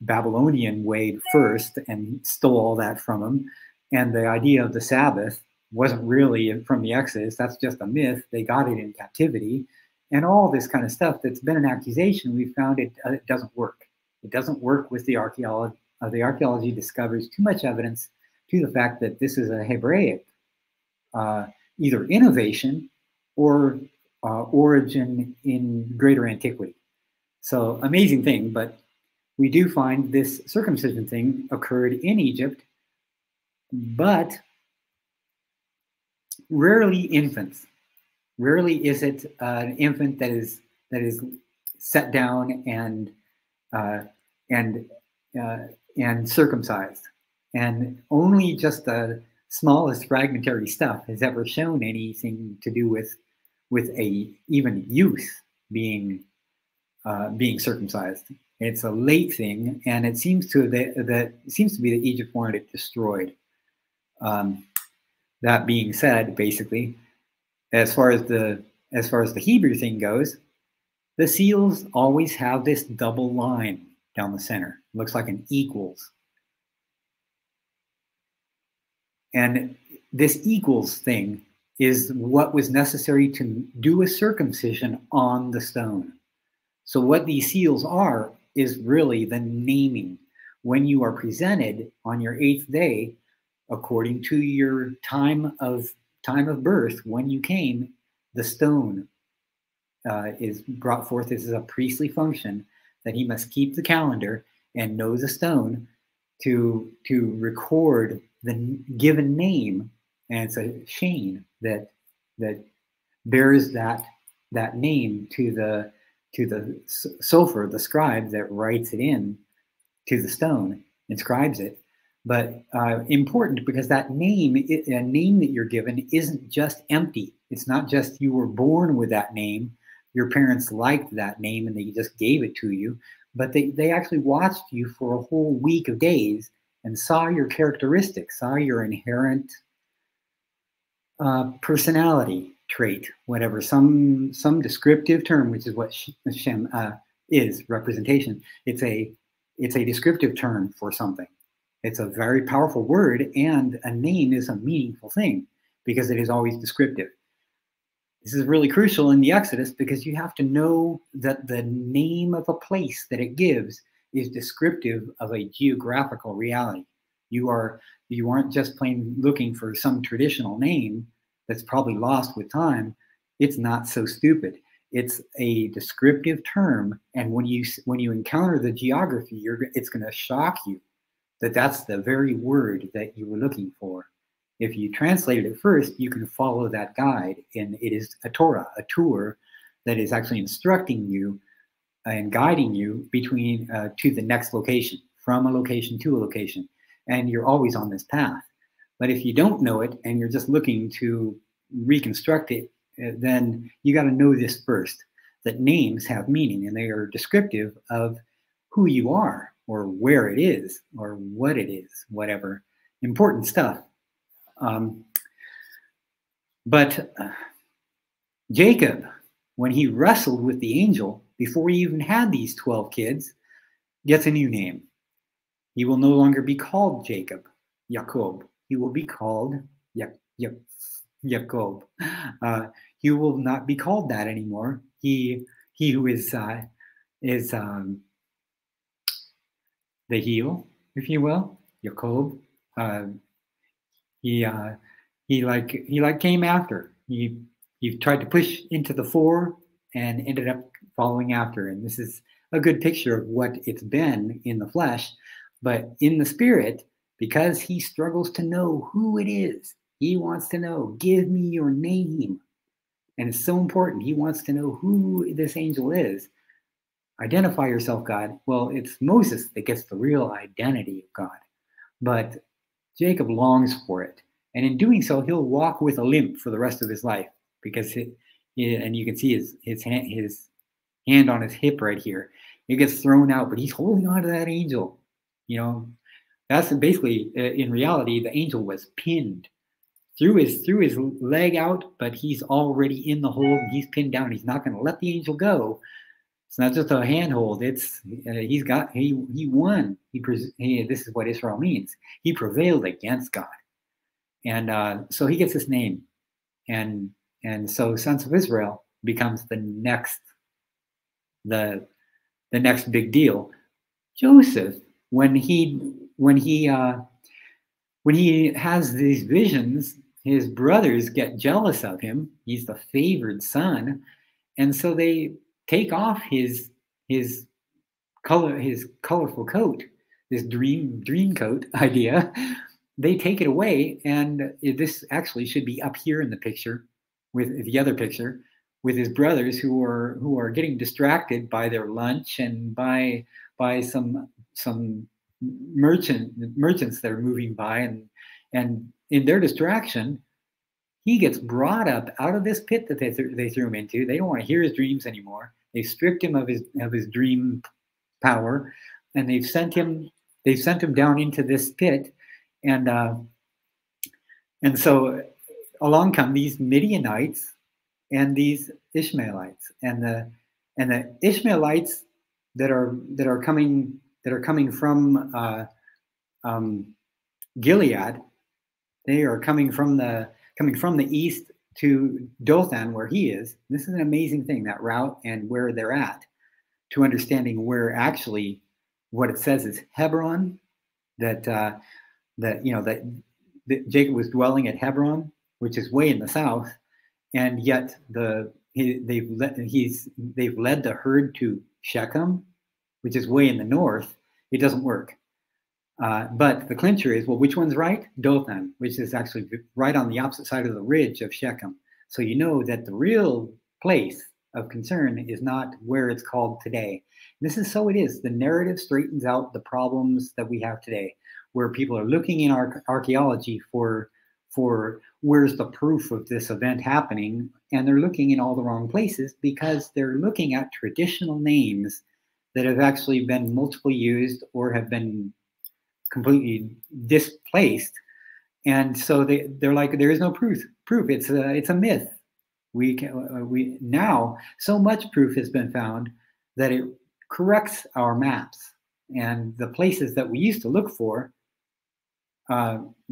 Babylonian way first and stole all that from him. And the idea of the Sabbath wasn't really from the Exodus. That's just a myth. They got it in captivity. And all this kind of stuff that's been an accusation, we found it doesn't work. It doesn't work with the archaeology. The archaeology discovers too much evidence to the fact that this is a Hebraic either innovation or origin in greater antiquity. So amazing thing, but we do find this circumcision thing occurred in Egypt, but rarely infants. Rarely is it an infant that is set down and circumcised, and only just the smallest fragmentary stuff has ever shown anything to do with a even youth being circumcised. It's a late thing, and it seems to be that Egypt wanted it destroyed. That being said, basically, as far as the Hebrew thing goes, the seals always have this double line. down the center. It looks like an equals. And this equals thing is what was necessary to do a circumcision on the stone. So what these seals are is really the naming. When you are presented on your 8th day, according to your time of birth, when you came, the stone is brought forth. This is a priestly function that he must keep the calendar and know the stone to record the given name, and it's a chain that bears that name to the sofer, the scribe that writes it in to the stone, inscribes it. But important, because that name, a name that you're given, isn't just empty. It's not just you were born with that name, your parents liked that name and they just gave it to you, but they actually watched you for a whole week of days and saw your characteristics, saw your inherent personality trait, whatever, some descriptive term, which is what Shem is, representation. It's a descriptive term for something. It's a very powerful word, and a name is a meaningful thing because it is always descriptive. This is really crucial in the Exodus because you have to know that the name of a place that it gives is descriptive of a geographical reality. You aren't just plain looking for some traditional name that's probably lost with time. It's not so stupid. It's a descriptive term, and when you encounter the geography, it's going to shock you that that's the very word that you were looking for. If you translated it first, you can follow that guide, and it is a Torah, a tour that is actually instructing you and guiding you between to the next location, from a location to a location, and you're always on this path. But if you don't know it and you're just looking to reconstruct it, then you got to know this first, that names have meaning and they are descriptive of who you are or where it is or what it is, whatever. Important stuff. But Jacob, when he wrestled with the angel, before he even had these 12 kids, gets a new name. He will no longer be called Jacob, Jacob. He will be called Jacob. He will not be called that anymore. He who is the heel, if you will, Jacob. He came after. He tried to push into the fore and ended up following after. And this is a good picture of what it's been in the flesh, but in the spirit, because he struggles to know who it is. He wants to know, give me your name. And it's so important. He wants to know who this angel is. Identify yourself, God. Well, it's Moses that gets the real identity of God. But Jacob longs for it. And in doing so, he'll walk with a limp for the rest of his life. Because, and you can see his hand on his hip right here. It gets thrown out, but he's holding on to that angel. You know, that's basically, in reality, the angel was pinned. Threw his leg out, but he's already in the hold. He's pinned down. He's not going to let the angel go. It's not just a handhold. It's he won. This is what Israel means. He prevailed against God, and so he gets his name, and so Sons of Israel becomes the next big deal. Joseph, when he has these visions, his brothers get jealous of him. He's the favored son. And so they take off his colorful coat, this dream coat idea. They take it away. And this actually should be up here in the picture with the other picture with his brothers who are getting distracted by their lunch and by some merchants that are moving by, and in their distraction, he gets brought up out of this pit that they threw him into. They don't want to hear his dreams anymore. They've stripped him of his dream power, and they've sent him down into this pit, and so along come these Midianites and these Ishmaelites, and the Ishmaelites that are coming that are coming from Gilead. They are coming from the east to Dothan, where he is. This is an amazing thing, that route and where they're at, to understanding where actually what it says is Hebron, that Jacob was dwelling at Hebron, which is way in the south, and yet they've led the herd to Shechem, which is way in the north. It doesn't work. But the clincher is, well, which one's right? Dothan, which is actually right on the opposite side of the ridge of Shechem. So you know that the real place of concern is not where it's called today. This is so it is. The narrative straightens out the problems that we have today, where people are looking in archaeology for where's the proof of this event happening, and they're looking in all the wrong places because they're looking at traditional names that have actually been multiply used or have been completely displaced, and so they're like, there is no proof. It's a myth. We now, so much proof has been found that it corrects our maps, and the places that we used to look for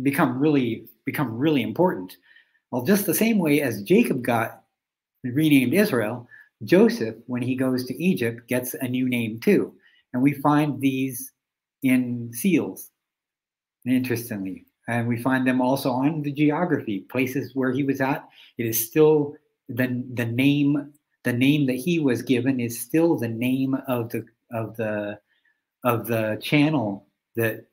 become really important. Well, just the same way as Jacob got renamed Israel, Joseph, when he goes to Egypt, gets a new name too, and we find these in seals, interestingly, and we find them also on the geography, places where he was at. It is still the name that he was given is still the name of the channel that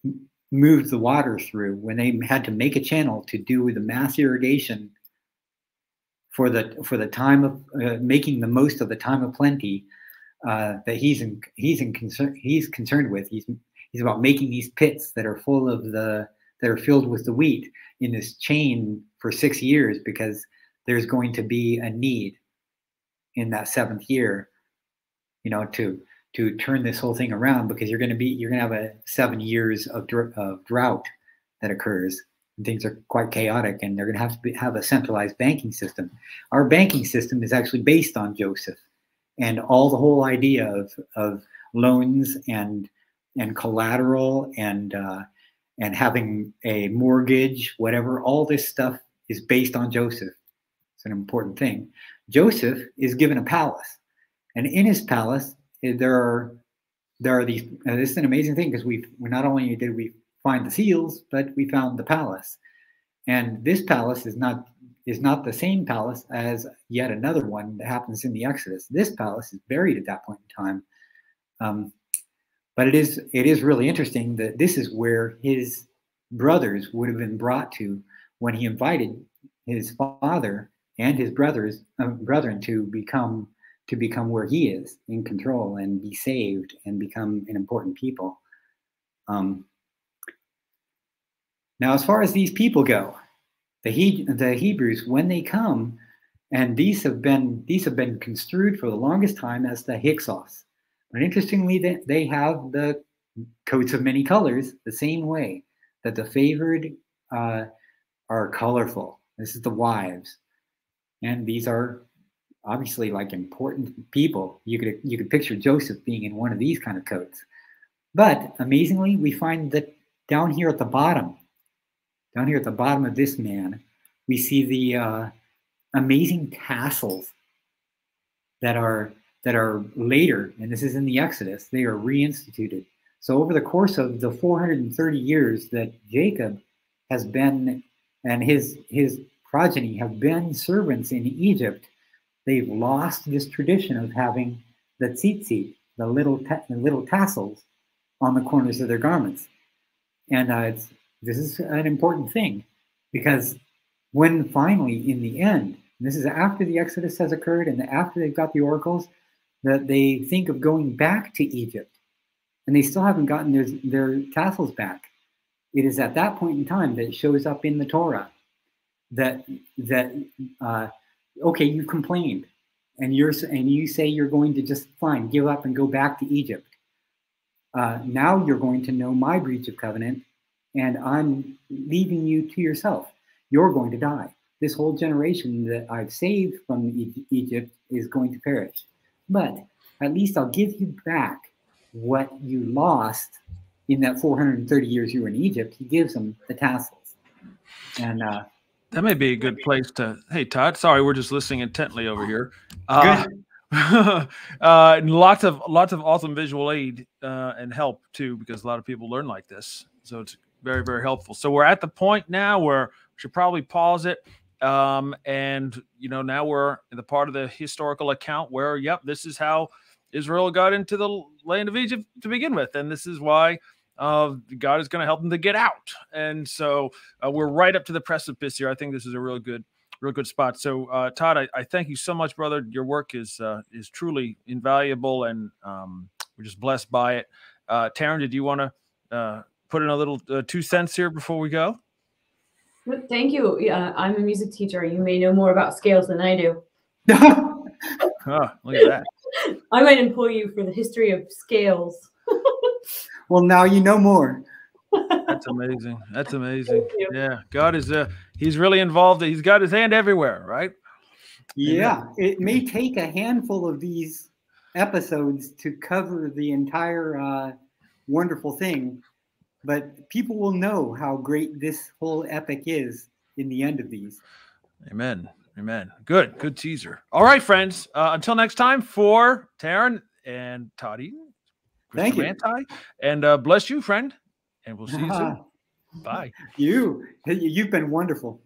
moved the water through when they had to make a channel to do the mass irrigation for the time of making the most of the time of plenty that he's concerned with. He's about making these pits that are filled with the wheat in this chain for 6 years, because there's going to be a need in that 7th year, to turn this whole thing around, because you're going to have a 7 years of drought that occurs, and things are quite chaotic, and they're going to have a centralized banking system. Our banking system is actually based on Joseph, and all the whole idea of loans and collateral and having a mortgage, whatever, all this stuff is based on Joseph. It's an important thing. Joseph is given a palace, and in his palace there are these. This is an amazing thing, because we not only did we find the seals, but we found the palace, and this palace is not the same palace as yet another one that happens in the Exodus. This palace is buried at that point in time. But it is really interesting that this is where his brothers would have been brought to when he invited his father and his brethren to become where he is, in control, and be saved and become an important people. Now, as far as these people go, the Hebrews, when they come, and these have been construed for the longest time as the Hyksos. But interestingly, they have the coats of many colors the same way that the favored are colorful. This is the wives, and these are obviously like important people. You could picture Joseph being in one of these kind of coats. But amazingly, we find that down here at the bottom of this man, we see the amazing tassels that are later, and this is in the Exodus, they are reinstituted. So over the course of the 430 years that Jacob has been, and his progeny have been servants in Egypt, they've lost this tradition of having the tzitzit, the little tassels on the corners of their garments. And this is an important thing, because when finally, in the end, this is after the Exodus has occurred and after they've got the oracles, that they think of going back to Egypt, and they still haven't gotten their tassels back. It is at that point in time that it shows up in the Torah that okay, you complained, and you say you're going to just fine, give up and go back to Egypt. Now you're going to know my breach of covenant, and I'm leaving you to yourself. You're going to die. This whole generation that I've saved from Egypt is going to perish. But at least I'll give you back what you lost in that 430 years you were in Egypt. He gives them the tassels. And that may be a good place to. Hey, Todd. Sorry, we're just listening intently over here. Lots of awesome visual aid and help too, because a lot of people learn like this. So it's very, very helpful. So we're at the point now where we should probably pause it. And now we're in the part of the historical account where, yep, this is how Israel got into the land of Egypt to begin with, and this is why God is going to help them to get out. And so we're right up to the precipice here. I think this is a real good spot. So Todd, I thank you so much, brother. Your work is truly invaluable, and we're just blessed by it. Taryn, did you want to put in a little 2 cents here before we go? Thank you. Yeah, I'm a music teacher. You may know more about scales than I do. Oh, look at that. I might employ you for the history of scales. Well, now you know more. That's amazing. That's amazing. Yeah, God is he's really involved. He's got his hand everywhere, right? Yeah, Amen. it may take a handful of these episodes to cover the entire wonderful thing, but people will know how great this whole epic is in the end of these. Amen. Amen. Good teaser. All right, friends. Until next time, for Taryn and Todd Eaton, thank you. Manti, and bless you, friend. And we'll see you soon. Bye. You've been wonderful.